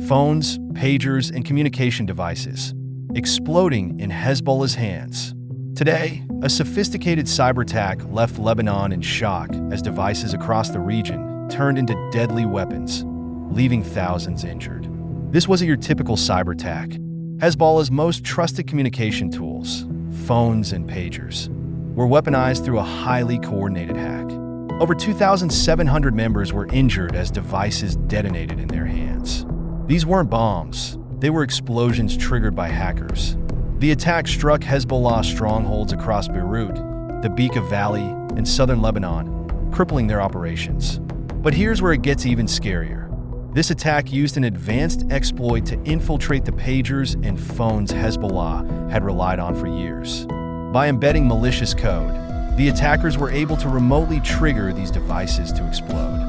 phones, pagers, and communication devices, exploding in Hezbollah's hands. Today, a sophisticated cyber attack left Lebanon in shock as devices across the region turned into deadly weapons, leaving thousands injured. This wasn't your typical cyber attack. Hezbollah's most trusted communication tools, phones and pagers, were weaponized through a highly coordinated hack. Over 2,700 members were injured as devices detonated in their hands. These weren't bombs, they were explosions triggered by hackers. The attack struck Hezbollah strongholds across Beirut, the Bekaa Valley, and southern Lebanon, crippling their operations. But here's where it gets even scarier. This attack used an advanced exploit to infiltrate the pagers and phones Hezbollah had relied on for years. By embedding malicious code, the attackers were able to remotely trigger these devices to explode.